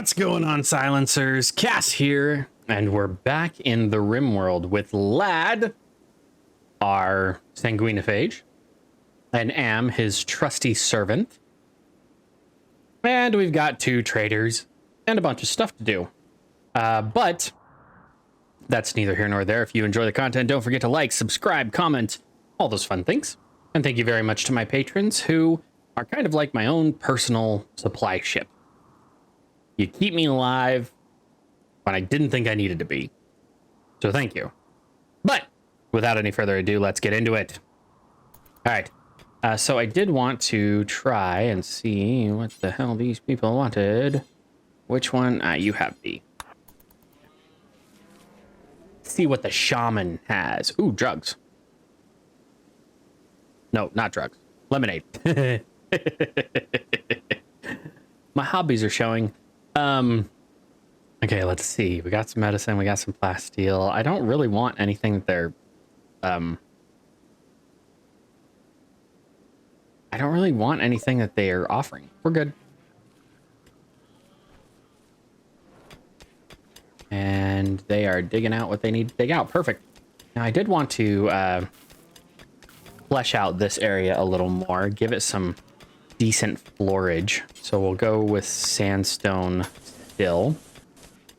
What's going on, silencers? Cass here, and we're back in the Rimworld with Lad, our sanguinophage, and Am, his trusty servant. And we've got 2 traders and a bunch of stuff to do. But that's neither here nor there. If you enjoy the content, don't forget to like, subscribe, comment, all those fun things. And thank you very much to my patrons, who are kind of like my own personal supply ship. You keep me alive when I didn't think I needed to be. So thank you. But without any further ado, let's get into it. All right. So I did want to try and see what the hell these people wanted. Which one? You have B. See what the shaman has. Ooh, drugs. No, not drugs. Lemonade. My hobbies are showing. Okay, let's see. We got some medicine. We got some plasteel. I don't really want anything that they're, I don't really want anything that they are offering. We're good. And they are digging out what they need to dig out. Perfect. Now, I did want to, flesh out this area a little more. Give it some decent floorage. So we'll go with sandstone still.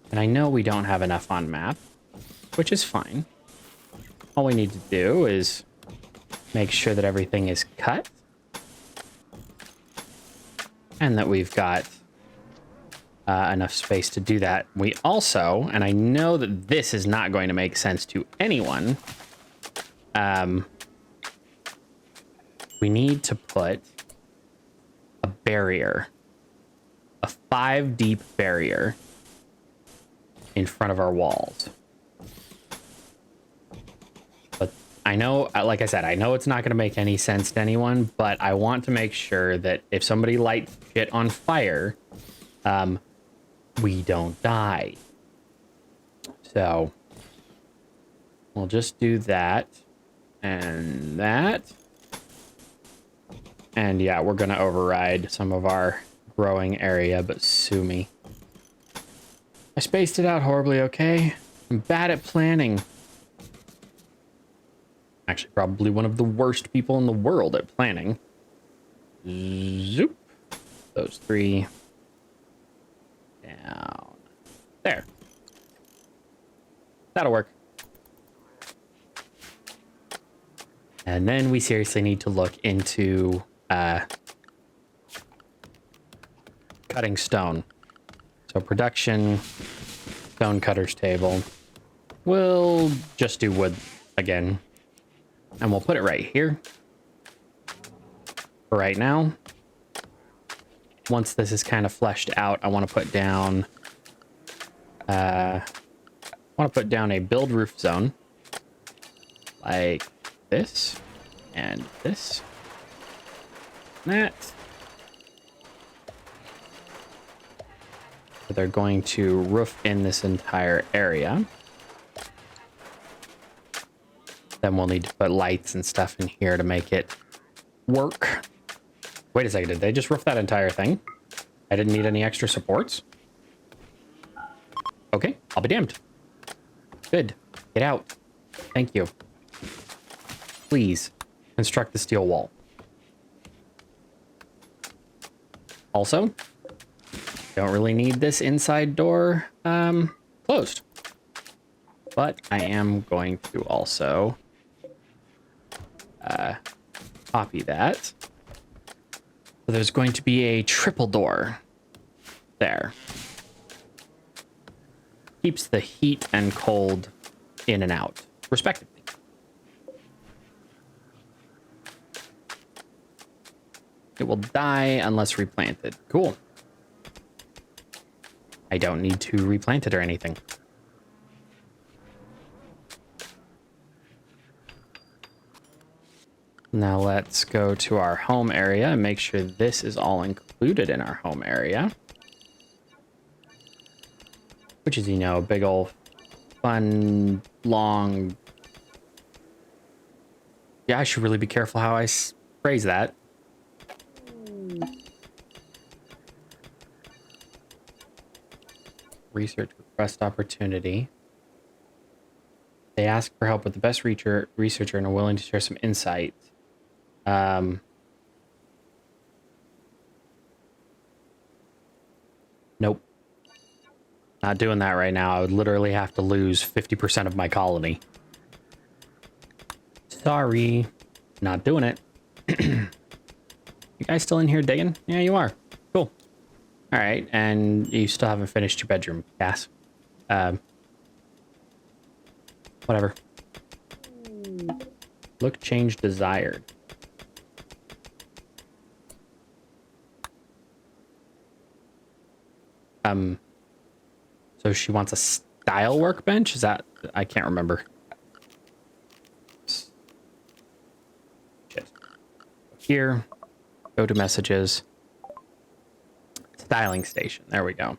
And I know we don't have enough on map, which is fine. All we need to do is make sure that everything is cut. And that we've got enough space to do that. We also, and I know that this is not going to make sense to anyone, we need to put a barrier, a 5 deep barrier in front of our walls. But I know, like I said, I know it's not going to make any sense to anyone, but I want to make sure that if somebody lights shit on fire, we don't die. So we'll just do that and that. And yeah, we're going to override some of our growing area, but sue me. I spaced it out horribly, okay? I'm bad at planning. Actually, probably one of the worst people in the world at planning. Zoop. Those 3 down. There. That'll work. And then we seriously need to look into cutting stone. So production, stone cutter's table. We'll just do wood again. And we'll put it right here. For right now. Once this is kind of fleshed out, I want to put down a build roof zone. Like this. And this. And that. So they're going to roof in this entire area. Then we'll need to put lights and stuff in here to make it work. Wait a second, did they just roof that entire thing? I didn't need any extra supports? Okay, I'll be damned. Good. Get out. Thank you. Please, construct the steel wall. Also, don't really need this inside door closed. But I am going to also copy that. So there's going to be a triple door there. Keeps the heat and cold in and out, respectively. It will die unless replanted. Cool. I don't need to replant it or anything. Now let's go to our home area and make sure this is all included in our home area. Which is, you know, a big old fun, long... Yeah, I should really be careful how I phrase that. research request opportunity. They ask for help with the best researcher and are willing to share some insight. Nope. Not doing that right now. I would literally have to lose 50% of my colony. Sorry. Not doing it. You guys still in here digging? Yeah, you are. Cool. All right, and you still haven't finished your bedroom, Cass. Whatever. Look, change desired. So she wants a style workbench? Is that... I can't remember. Shit. Here. Go to messages. Styling station. There we go.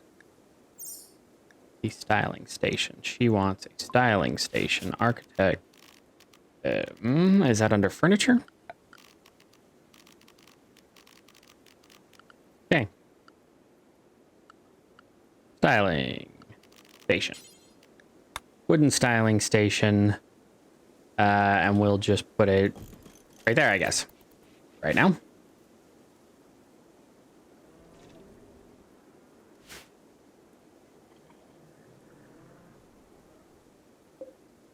The styling station. She wants a styling station. Architect. Is that under furniture? Okay. Styling station. Wooden styling station. And we'll just put it right there, I guess. Right now.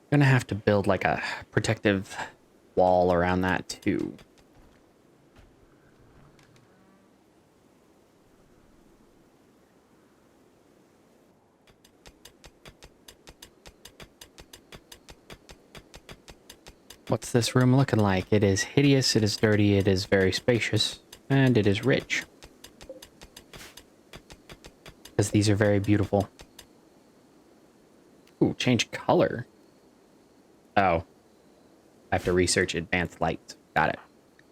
Gonna have to build like a protective wall around that too. What's this room looking like? It is hideous, it is dirty, it is very spacious, and it is rich. Because these are very beautiful. Ooh, change color. Oh. I have to research advanced light. Got it.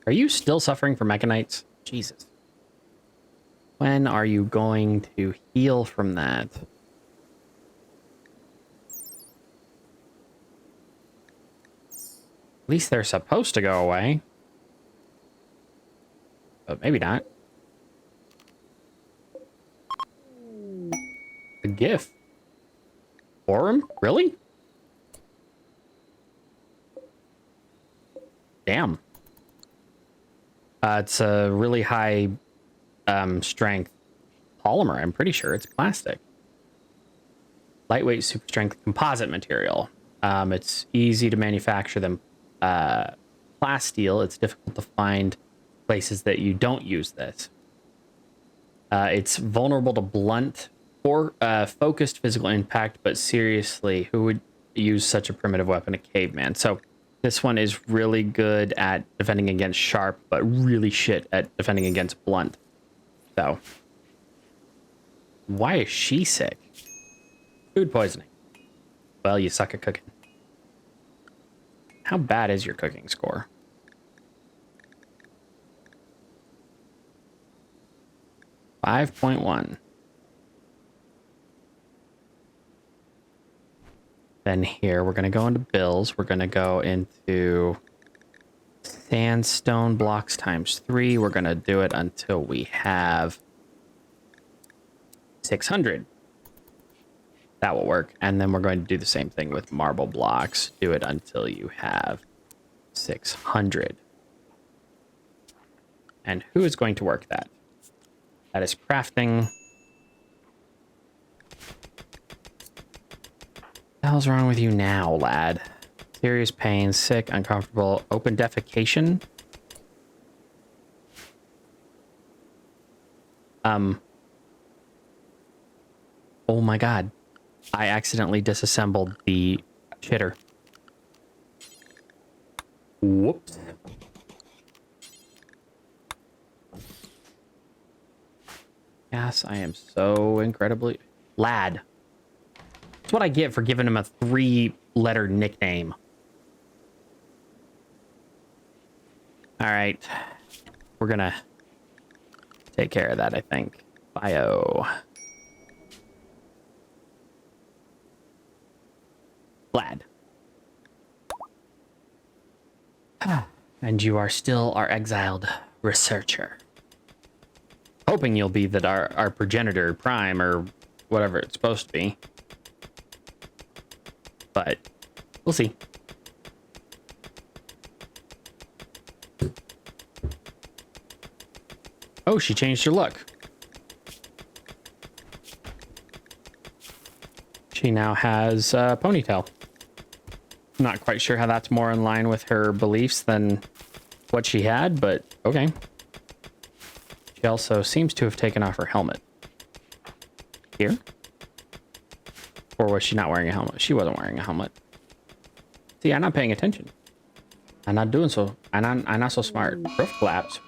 Are you still suffering from mechanites? Jesus. When are you going to heal from that? At least they're supposed to go away. But maybe not. A gift. Forum? Really? Damn. It's a really high strength polymer. I'm pretty sure it's plastic. Lightweight, super strength composite material. It's easy to manufacture them. Plasteel, it's difficult to find places that you don't use this. It's vulnerable to blunt or focused physical impact, but seriously, who would use such a primitive weapon? A caveman. So this one is really good at defending against sharp, but really shit at defending against blunt. So, why is she sick? Food poisoning. Well, you suck at cooking. How bad is your cooking score? .1. Then here, we're going to go into bills. We're going to go into sandstone blocks ×3. We're going to do it until we have 600. That will work. And then we're going to do the same thing with marble blocks. Do it until you have 600. And who is going to work that? That is crafting. What the hell's wrong with you now, lad? Serious pain, sick, uncomfortable, open defecation. Oh my god. I accidentally disassembled the shitter. Whoops. Yes, I am so incredibly... Lad. That's what I get for giving him a 3-letter nickname. Alright. We're gonna take care of that, I think. Bio. Lad. And you are still our exiled researcher. Hoping you'll be that our progenitor prime or whatever it's supposed to be. But we'll see. Oh, she changed her look. She now has a ponytail. Not quite sure how that's more in line with her beliefs than what she had, but okay. She also seems to have taken off her helmet. Here? Or was she not wearing a helmet? She wasn't wearing a helmet. See, I'm not paying attention. I'm not doing so. I'm not so smart. Roof collapse.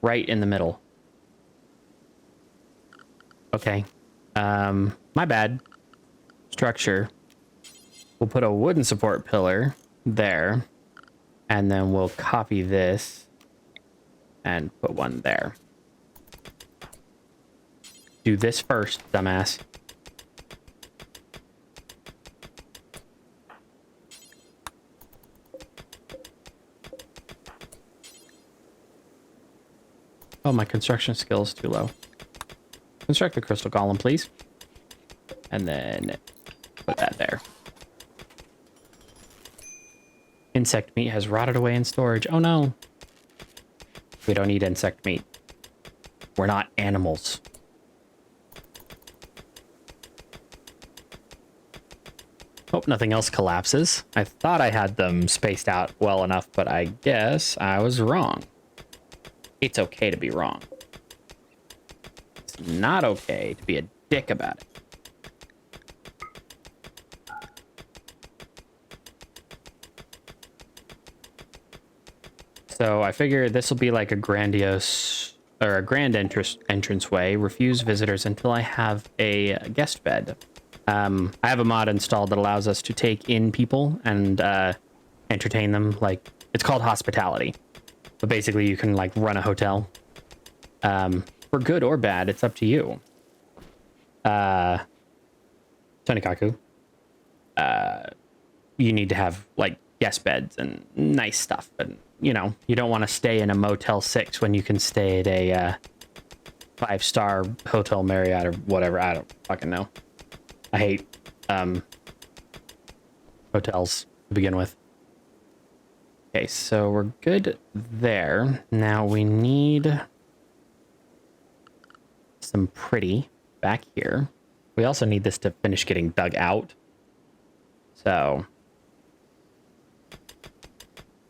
Right in the middle. Okay. My bad. Structure. We'll put a wooden support pillar there. And then we'll copy this and put one there. Do this first, dumbass. Oh, my construction skill is too low. Construct the crystal golem, please. And then put that there. Insect meat has rotted away in storage. Oh no. We don't need insect meat. We're not animals. Hope nothing else collapses. I thought I had them spaced out well enough, but I guess I was wrong. It's okay to be wrong. It's not okay to be a dick about it. So I figure this will be like a grandiose or a grand entranceway. Refuse visitors until I have a guest bed. I have a mod installed that allows us to take in people and entertain them. Like, it's called hospitality, but basically you can like run a hotel for good or bad. It's up to you. Tonikaku. You need to have like guest beds and nice stuff, and you know, you don't want to stay in a Motel 6 when you can stay at a 5-star Hotel Marriott or whatever. I don't fucking know. I hate hotels to begin with. Okay, so we're good there. Now we need some pretty back here. We also need this to finish getting dug out. So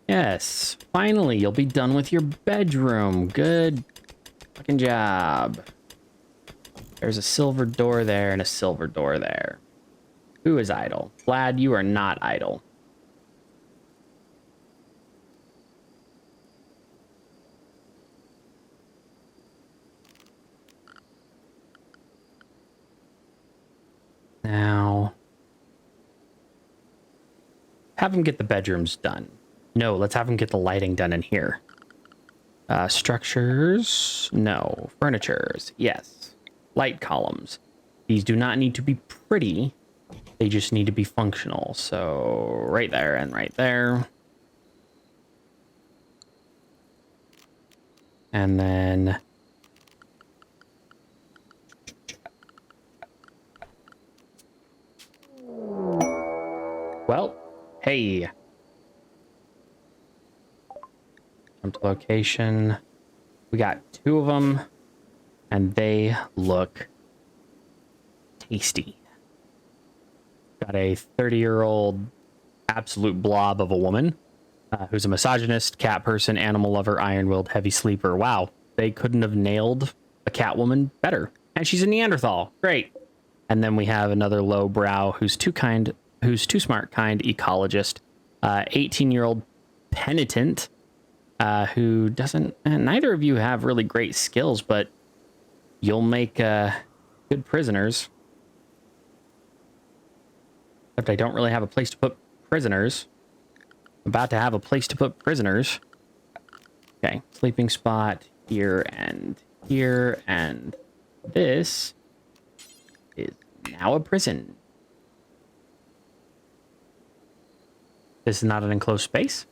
yes, finally, you'll be done with your bedroom. Good fucking job. There's a silver door there and a silver door there. Who is idle? Vlad, you are not idle. Now, have him get the bedrooms done. No, let's have him get the lighting done in here. Structures, no. Furnitures, yes. Light columns. These do not need to be pretty. They just need to be functional. So right there and right there. And then well, hey. Jump to location. We got 2 of them, and they look tasty. Got a 30-year-old absolute blob of a woman who's a misogynist, cat person, animal lover, iron-willed, heavy sleeper. Wow, they couldn't have nailed a cat woman better. And she's a Neanderthal. Great. And then we have another lowbrow who's too smart, kind, ecologist, 18-year-old penitent, who doesn't. Neither of you have really great skills, but you'll make good prisoners. Except I don't really have a place to put prisoners. I'm about to have a place to put prisoners. Okay, sleeping spot here, and this is now a prison. This is not an enclosed space.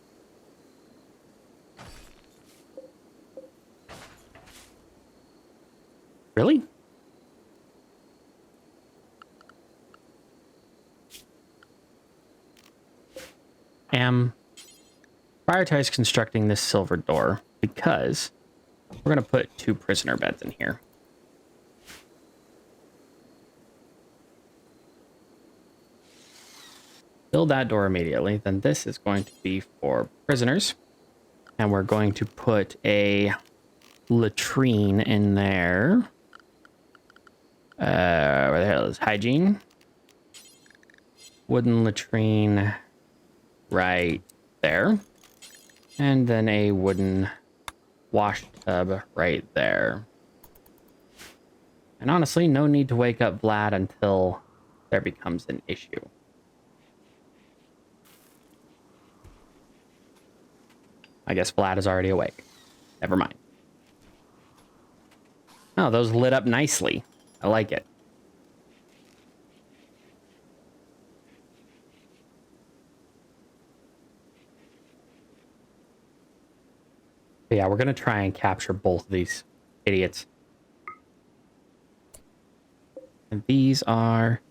Really? Prioritize constructing this silver door because we're going to put 2 prisoner beds in here. Build that door immediately. Then this is going to be for prisoners. And we're going to put a latrine in there. Where the hell is hygiene? Wooden latrine right there. And then a wooden wash tub right there. And honestly, no need to wake up Vlad until there becomes an issue. I guess Vlad is already awake. Never mind. Oh, those lit up nicely. I like it. But yeah, we're going to try and capture both of these idiots. And these are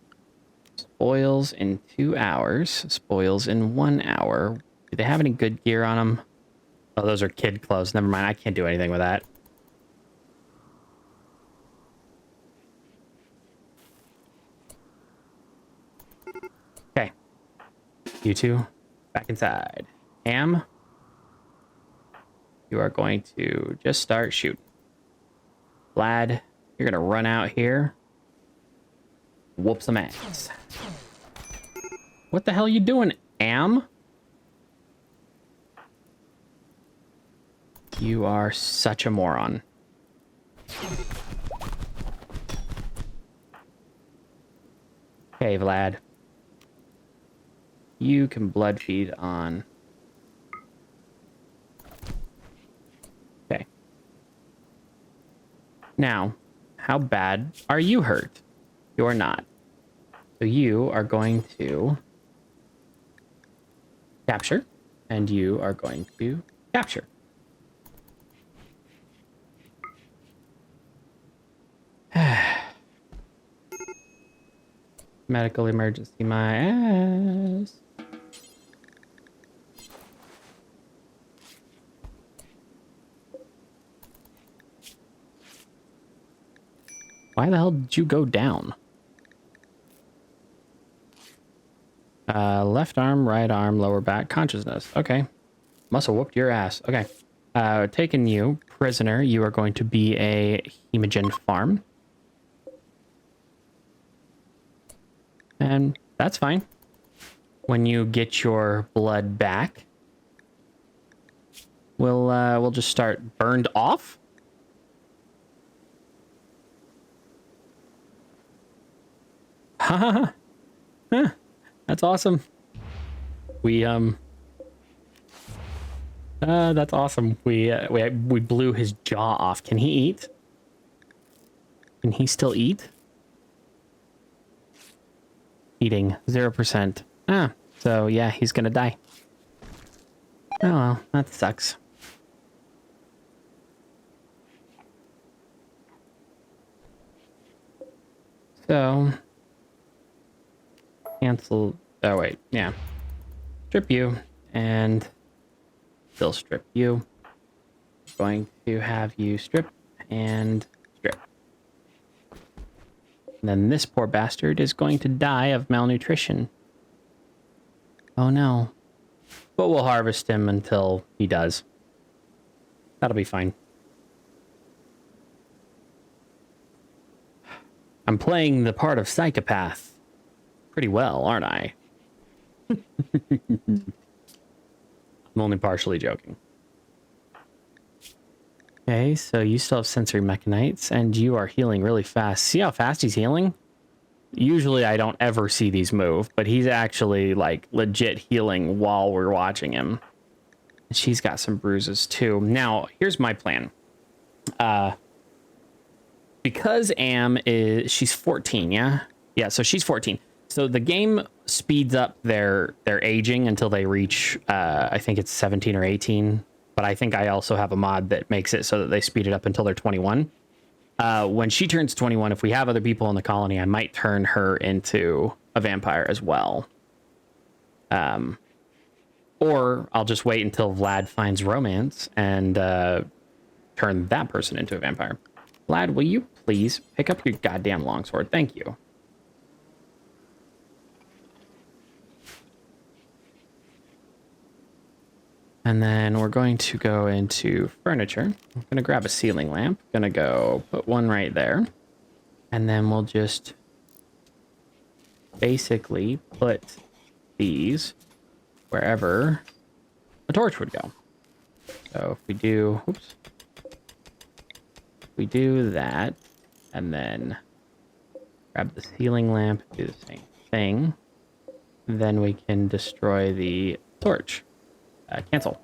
spoils in 2 hours, spoils in 1 hour. Do they have any good gear on them? Oh, those are kid clothes. Never mind. I can't do anything with that. Okay. You two, back inside. Am, you are going to just start shooting. Vlad, you're going to run out here. Whoop some ass. What the hell are you doing, Am? You are such a moron. Okay, Vlad. You can blood feed on. Okay. Now, how bad are you hurt? You're not. So you are going to capture, and you are going to capture. Medical emergency, my ass. Why the hell did you go down? Left arm, right arm, lower back, consciousness. Okay. Must have whooped your ass. Okay. Taking you, prisoner, you are going to be a hemogen farm. And that's fine. When you get your blood back, we'll just start burned off. Ha ha ha. That's awesome. That's awesome. We blew his jaw off. Can he eat? Can he still eat? Eating 0%. So yeah, he's gonna die. Oh well, that sucks. So cancel. Oh wait, yeah. Strip you and still strip you. Going to have you strip and strip. And then this poor bastard is going to die of malnutrition. Oh no. But we'll harvest him until he does. That'll be fine. I'm playing the part of psychopath pretty well, aren't I? I'm only partially joking. Okay, so you still have sensory mechanites, and you are healing really fast. See how fast he's healing? Usually I don't ever see these move, but he's actually, like, legit healing while we're watching him. She's got some bruises, too. Now, here's my plan. Because she's 14, yeah? Yeah, so she's 14. So the game speeds up their aging until they reach, I think it's 17 or 18. But I think I also have a mod that makes it so that they speed it up until they're 21. When she turns 21, if we have other people in the colony, I might turn her into a vampire as well. Or I'll just wait until Vlad finds romance and turn that person into a vampire. Vlad, will you please pick up your goddamn longsword? Thank you. And then we're going to go into furniture. I'm going to grab a ceiling lamp. Going to go put one right there. And then we'll just basically put these wherever a torch would go. So if we do, oops. If we do that, and then grab the ceiling lamp, do the same thing, then we can destroy the torch. Cancel.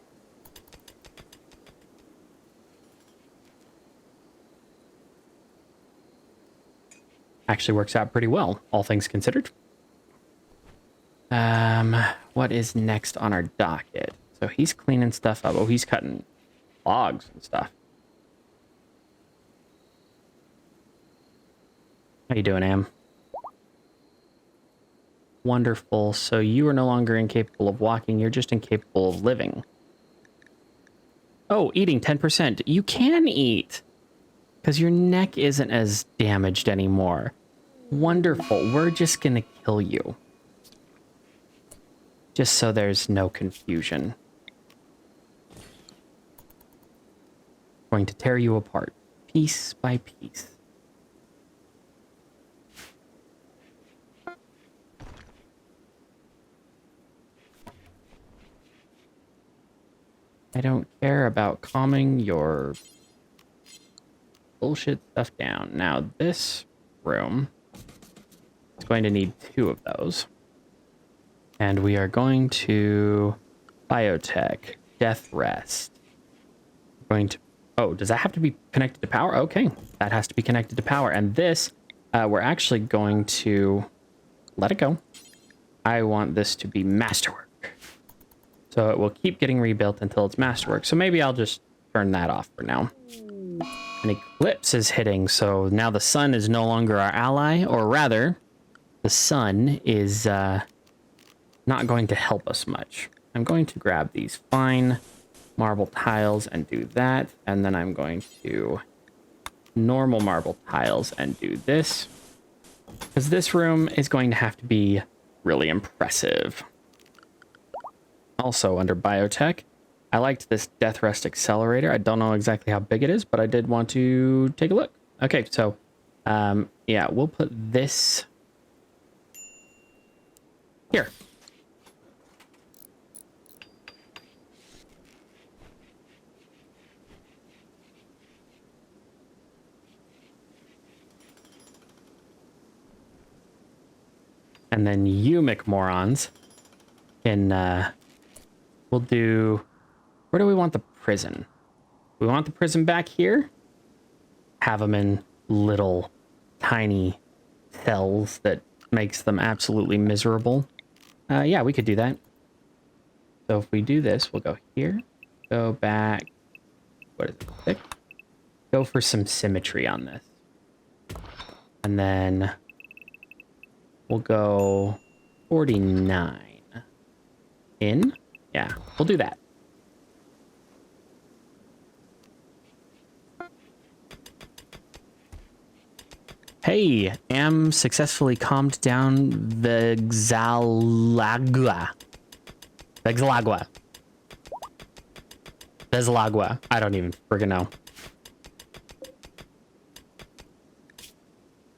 Actually works out pretty well, all things considered. What is next on our docket? So he's cleaning stuff up. Oh, he's cutting logs and stuff. How you doing, Am? Wonderful. So you are no longer incapable of walking. You're just incapable of living. Oh, eating 10%. You can eat because your neck isn't as damaged anymore. Wonderful. We're just going to kill you. Just so there's no confusion. Going to tear you apart piece by piece. I don't care about calming your bullshit stuff down. Now, this room is going to need 2 of those. And we are going to biotech, death rest. We're going to, oh, does that have to be connected to power? Okay, that has to be connected to power. And this, we're actually going to let it go. I want this to be masterwork. So it will keep getting rebuilt until it's masterwork. So maybe I'll just turn that off for now. An eclipse is hitting, so now the sun is no longer our ally, or rather, the sun is not going to help us much. I'm going to grab these fine marble tiles and do that, and then I'm going to normal marble tiles and do this, because this room is going to have to be really impressive. Also, under biotech, I liked this death rest accelerator. I don't know exactly how big it is, but I did want to take a look. Okay, so, yeah, we'll put this here. And then you McMorons can, we'll do, where do we want the prison? We want the prison back here. Have them in little tiny cells that makes them absolutely miserable. Yeah, we could do that. So if we do this, we'll go here, go back. What is it? 6? Go for some symmetry on this. And then we'll go 49 in. Yeah, we'll do that. Hey, Am successfully calmed down Vexalagua. Vexalagua. Vexalagua. I don't even freaking know.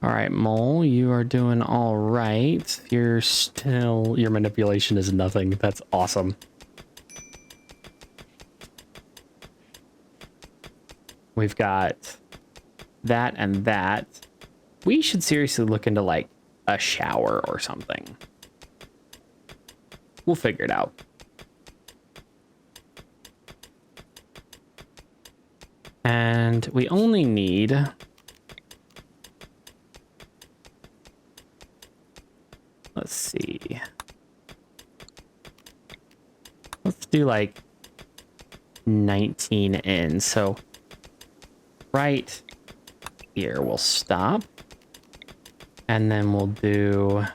All right, Mole, you are doing all right. You're still, your manipulation is nothing. That's awesome. We've got that and that. We should seriously look into like a shower or something. We'll figure it out. And we only need, let's see. Let's do like 19 in. So right here we'll stop. And then we'll do,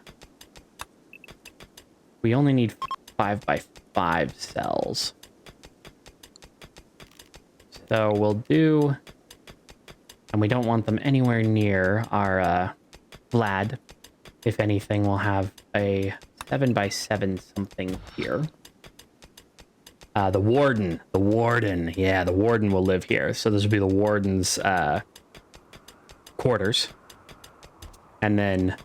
we only need 5 by 5 cells. So we'll do, and we don't want them anywhere near our Vlad. If anything, we'll have a 7x7 something here. The warden, yeah, the warden will live here. So this will be the warden's quarters. And then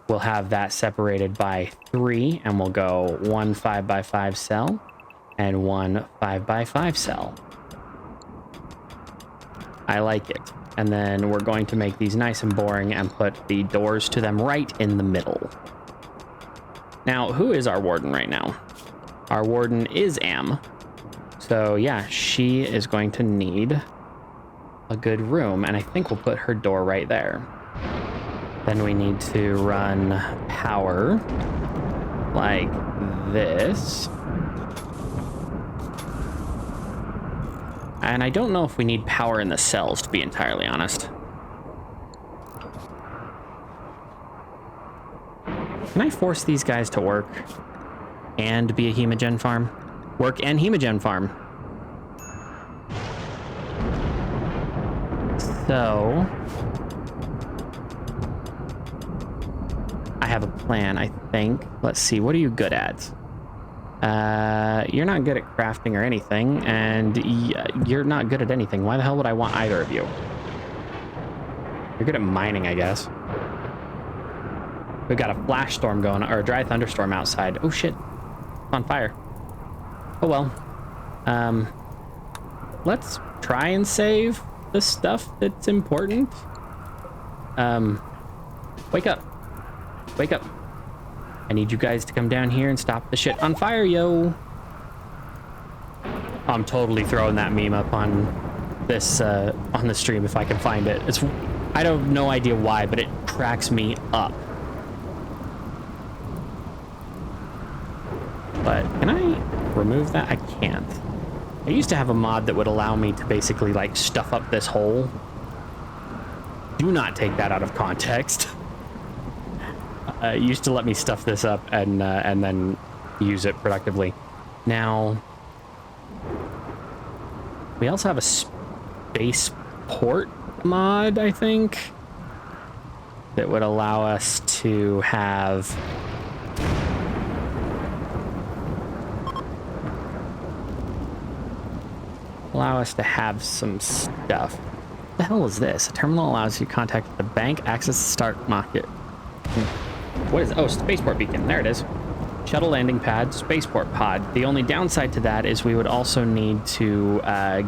we'll have that separated by 3, and we'll go 1 5x5 cell and 1 5x5 cell. I like it. And then we're going to make these nice and boring and put the doors to them right in the middle. Now, who is our warden right now? Our warden is Am. So yeah, she is going to need a good room, and I think we'll put her door right there. Then we need to run power like this. And I don't know if we need power in the cells, to be entirely honest. Can I force these guys to work and be a hemogen farm? Work and hemogen farm. So I have a plan, I think. Let's see, what are you good at? You're not good at crafting or anything, and you're not good at anything. Why the hell would I want either of you? You're good at mining, I guess. We've got a flash storm going, or a dry thunderstorm outside. Oh shit, it's on fire. Oh well. Let's try and save the stuff that's important. Wake up. Wake up. I need you guys to come down here and stop the shit on fire, yo. I'm totally throwing that meme up on this on the stream if I can find it. I don't have no idea why, but it cracks me up. But can I remove that? I can't. I used to have a mod that would allow me to basically like stuff up this hole. Do not take that out of context. It used to let me stuff this up and then use it productively. Now, we also have a spaceport mod, I think, that would allow us to have some stuff. What the hell is this? A terminal allows you to contact the bank, access the stock market. What is it? Oh, spaceport beacon. There it is. Shuttle landing pad, spaceport pod. The only downside to that is we would also need to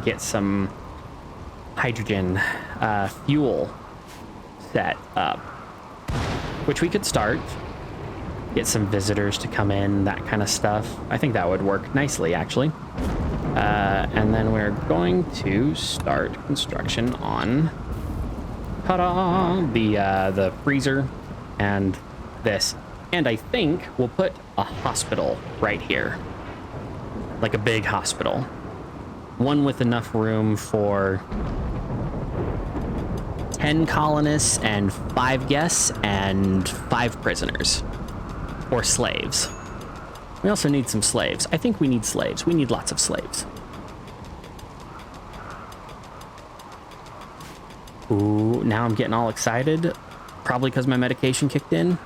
get some hydrogen fuel set up, which we could start. Get some visitors to come in, that kind of stuff. I think that would work nicely, actually. And then we're going to start construction on, ta-da, the freezer and this. And I think we'll put a hospital right here, like a big hospital, one with enough room for 10 colonists and 5 guests and 5 prisoners or slaves. We also need some slaves. I think we need slaves. We need lots of slaves. Ooh, now I'm getting all excited. Probably because my medication kicked in.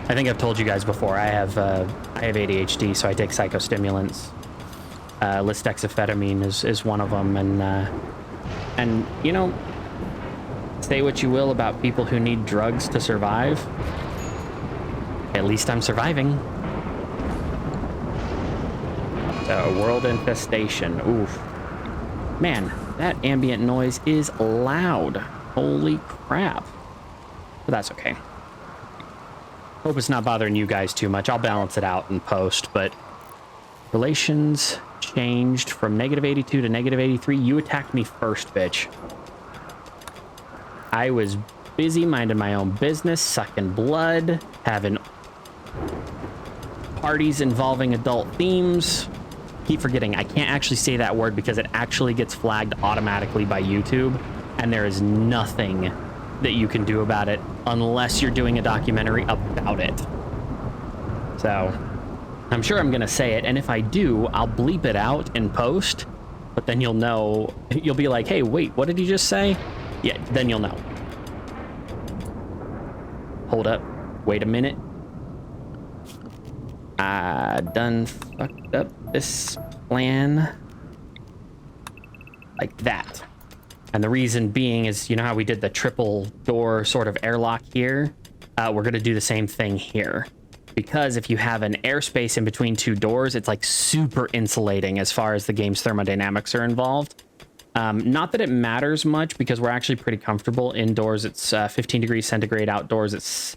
I think I've told you guys before, I have ADHD, so I take psychostimulants. Lisdexamphetamine is one of them, and you know, say what you will about people who need drugs to survive. At least I'm surviving. So, world infestation. Oof. Man, that ambient noise is loud. Holy crap. But that's okay. Hope it's not bothering you guys too much. I'll balance it out in post, but relations changed from -82 to -83. You attacked me first, bitch. I was busy minding my own business, sucking blood, having parties involving adult themes. Keep forgetting, I can't actually say that word because it actually gets flagged automatically by YouTube, and there is nothing that you can do about it unless you're doing a documentary about it. So, I'm sure I'm going to say it, and if I do, I'll bleep it out in post, but then you'll know, you'll be like, hey, wait, what did he just say? Yeah, then you'll know. Hold up. Wait a minute. I done fucked up this plan. Like that. And the reason being is, you know how we did the triple door sort of airlock here? We're going to do the same thing here. Because if you have an airspace in between two doors, it's like super insulating as far as the game's thermodynamics are involved. Not that it matters much because we're actually pretty comfortable indoors. It's 15 degrees centigrade. Outdoors, it's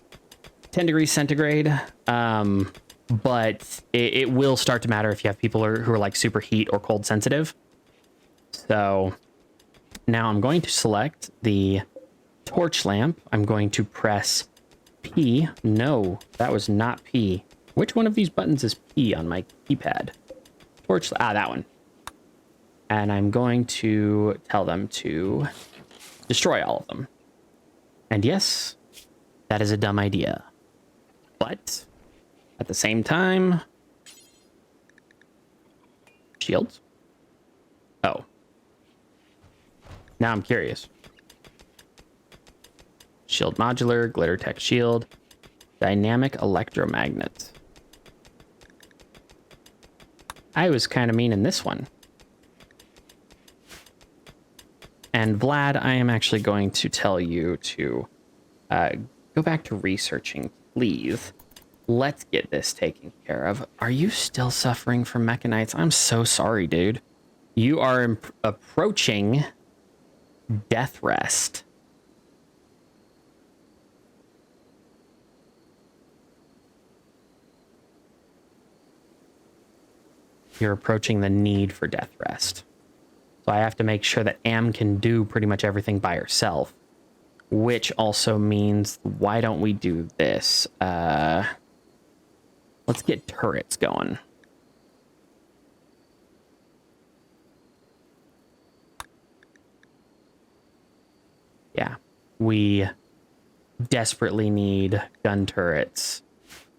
10 degrees centigrade. But it will start to matter if you have people who are like super heat or cold sensitive. So now I'm going to select the torch lamp. I'm going to press P. No, that was not P. Which one of these buttons is P on my keypad? Torch, that one. And I'm going to tell them to destroy all of them. And yes, that is a dumb idea. But at the same time, shields? Oh. Now I'm curious. Shield modular, glitter tech shield, dynamic electromagnet. I was kind of mean in this one. And Vlad, I am actually going to tell you to go back to researching, please. Let's get this taken care of. Are you still suffering from mechanites? I'm so sorry, dude. You are approaching death rest. You're approaching the need for death rest. So I have to make sure that Am can do pretty much everything by herself, which also means, why don't we do this? Let's get turrets going. Yeah, we desperately need gun turrets.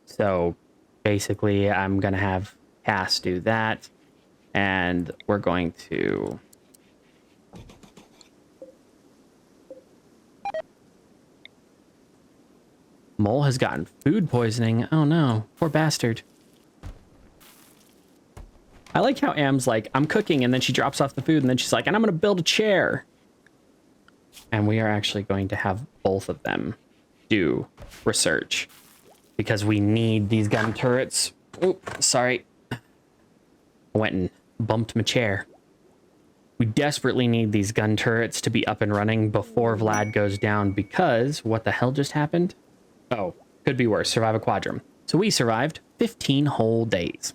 So basically, I'm going to have Cass do that. And we're going to... Mole has gotten food poisoning. Oh no, poor bastard. I like how Am's like, I'm cooking, and then she drops off the food, and then she's like, and I'm going to build a chair. And we are actually going to have both of them do research because we need these gun turrets. Oh, sorry. I went and bumped my chair. We desperately need these gun turrets to be up and running before Vlad goes down because what the hell just happened? Oh, could be worse. Survive a quadrum. So we survived 15 whole days.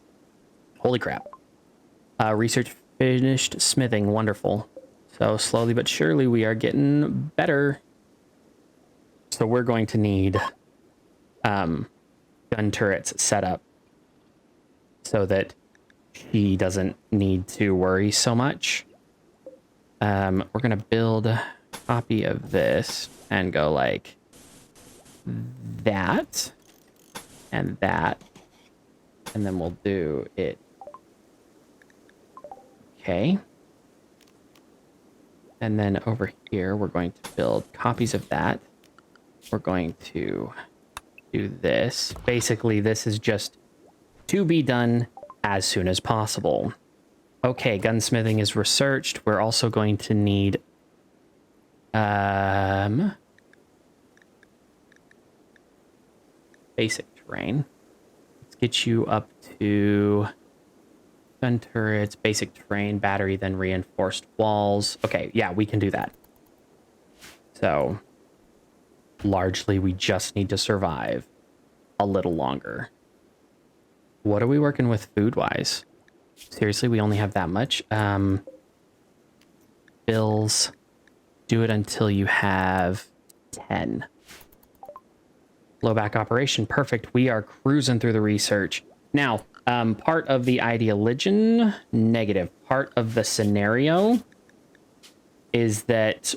Holy crap. Research finished. Smithing. Wonderful. So slowly but surely we are getting better. So we're going to need gun turrets set up so that she doesn't need to worry so much. We're going to build a copy of this and go like that and that. And then we'll do it. Okay. And then over here, we're going to build copies of that. We're going to do this. Basically, this is just to be done as soon as possible. Okay, gunsmithing is researched. We're also going to need basic terrain. Let's get you up to gun turrets, basic terrain, battery, then reinforced walls. Okay, yeah, we can do that. So largely we just need to survive a little longer. What are we working with food-wise? Seriously, we only have that much. Bills, do it until you have 10. Blowback operation, perfect. We are cruising through the research. Now, part of the ideologian, negative. Part of the scenario is that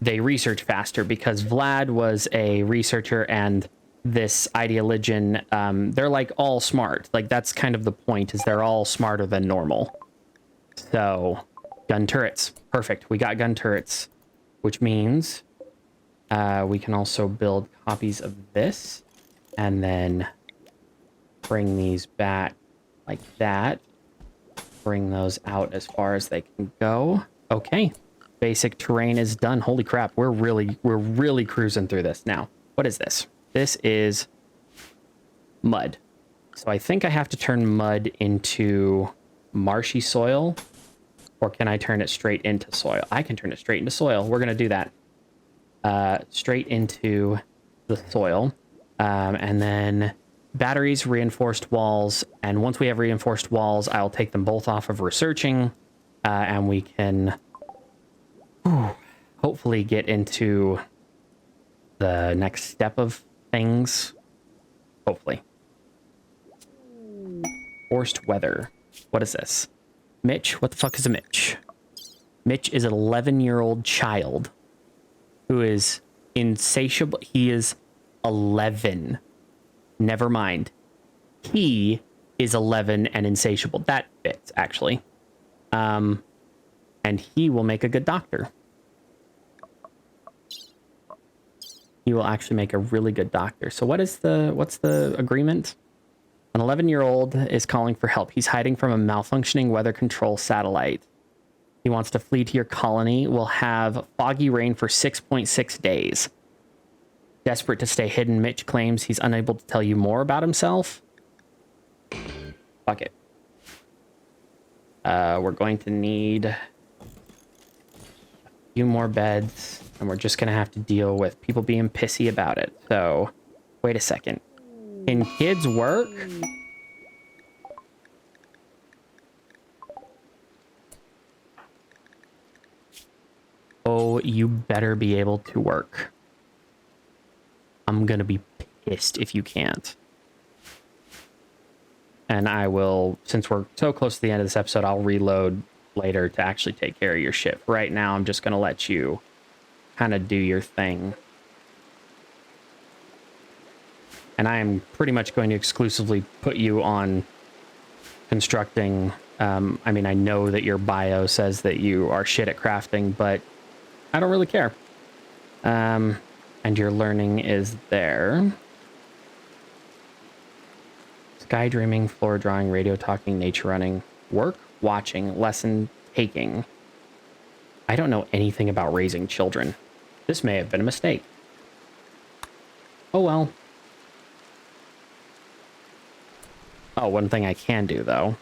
they research faster because Vlad was a researcher and this ideologian, they're like all smart. Like that's kind of the point, is they're all smarter than normal. So gun turrets, perfect. We got gun turrets, which means we can also build copies of this and then bring these back like that. Bring those out as far as they can go. Okay, basic terrain is done. Holy crap, we're really cruising through this now. What is this? This is mud. So I think I have to turn mud into marshy soil, or can I turn it straight into soil? I can turn it straight into soil. We're gonna do that. Straight into the soil, and then batteries, reinforced walls, and once we have reinforced walls, I'll take them both off of researching, and we can hopefully get into the next step of things. Hopefully. Forced weather. What is this? Mitch? What the fuck is a Mitch? Mitch is an 11-year-old child who is insatiable. He is 11. Never mind. He is 11 and insatiable. That fits, actually. And he will make a good doctor. He will actually make a really good doctor. So what's the agreement? An 11-year-old is calling for help. He's hiding from a malfunctioning weather control satellite. He wants to flee to your colony. We'll have foggy rain for 6.6 days. Desperate to stay hidden, Mitch claims he's unable to tell you more about himself. Fuck it. We're going to need a few more beds, and we're just going to have to deal with people being pissy about it. So, wait a second. Can kids work? Oh, you better be able to work. I'm gonna be pissed if you can't. And I will, since we're so close to the end of this episode, I'll reload later to actually take care of your ship. Right now, I'm just gonna let you kind of do your thing. And I am pretty much going to exclusively put you on constructing. I mean, I know that your bio says that you are shit at crafting, but I don't really care. And your learning is there. Sky dreaming, floor drawing, radio talking, nature running, work, watching, lesson taking. I don't know anything about raising children. This may have been a mistake. Oh well. Oh, one thing I can do, though,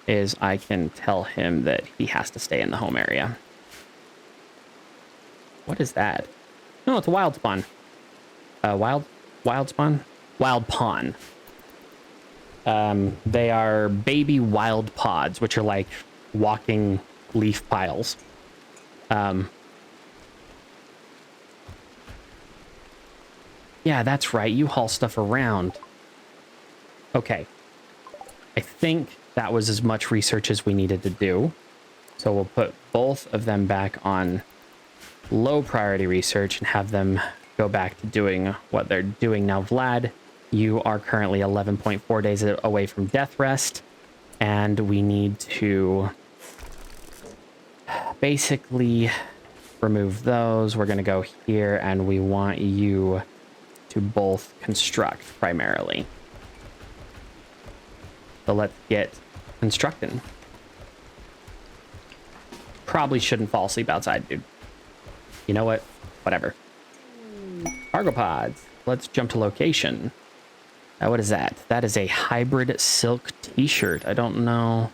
is I can tell him that he has to stay in the home area. What is that? No, it's a wild spawn. Wild spawn? Wild pawn. They are baby wild pods, which are like walking leaf piles. Yeah, that's right. You haul stuff around. Okay. I think that was as much research as we needed to do. So we'll put both of them back on low priority research and have them go back to doing what they're doing now. Vlad, you are currently 11.4 days away from death rest, and we need to basically remove those. We're going to go here, and we want you to both construct primarily. So let's get constructing. Probably shouldn't fall asleep outside, dude. You know what? Whatever. Cargo pods. Let's jump to location. What is that? That is a hybrid silk t-shirt. I don't know.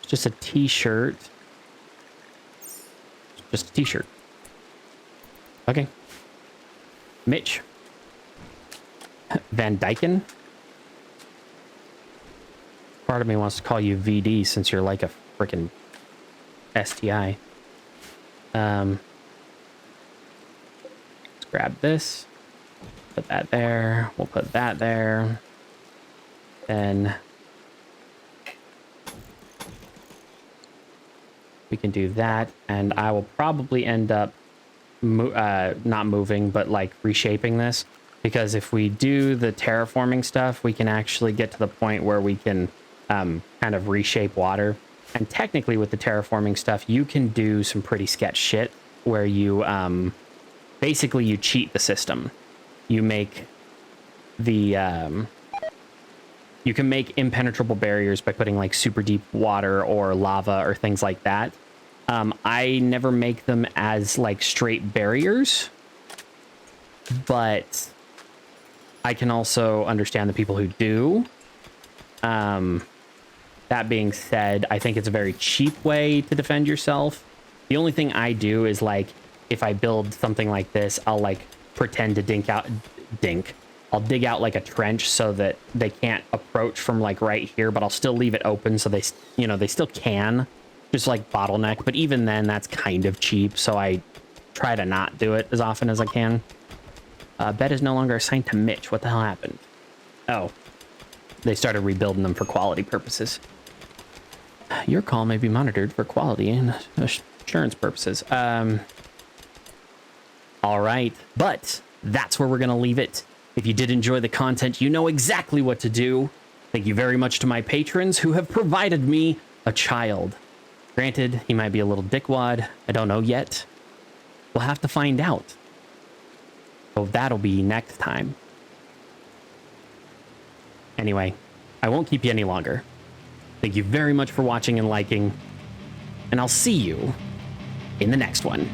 It's just a t-shirt. Just a t-shirt. Okay. Mitch. Van Dyken. Part of me wants to call you VD since you're like a freaking STI. Let's grab this. Put that there. We'll put that there. Then we can do that. And I will probably end up not moving, but like reshaping this. because if we do the terraforming stuff, we can actually get to the point where we can kind of reshape water. And technically with the terraforming stuff, you can do some pretty sketch shit where you basically you cheat the system. You make the you can make impenetrable barriers by putting like super deep water or lava or things like that. I never make them as like straight barriers, but I can also understand the people who do. That being said, I think it's a very cheap way to defend yourself. The only thing I do is like, if I build something like this, I'll like pretend to I'll dig out like a trench so that they can't approach from like right here, but I'll still leave it open so they, you know, they still can just like bottleneck. But even then that's kind of cheap. So I try to not do it as often as I can. Bed is no longer assigned to Mitch. What the hell happened? Oh, they started rebuilding them for quality purposes. Your call may be monitored for quality and assurance purposes. All right, but that's where we're going to leave it. If you did enjoy the content, you know exactly what to do. Thank you very much to my patrons who have provided me a child. Granted, he might be a little dickwad. I don't know yet. We'll have to find out. So that'll be next time. Anyway, I won't keep you any longer. Thank you very much for watching and liking, and I'll see you in the next one.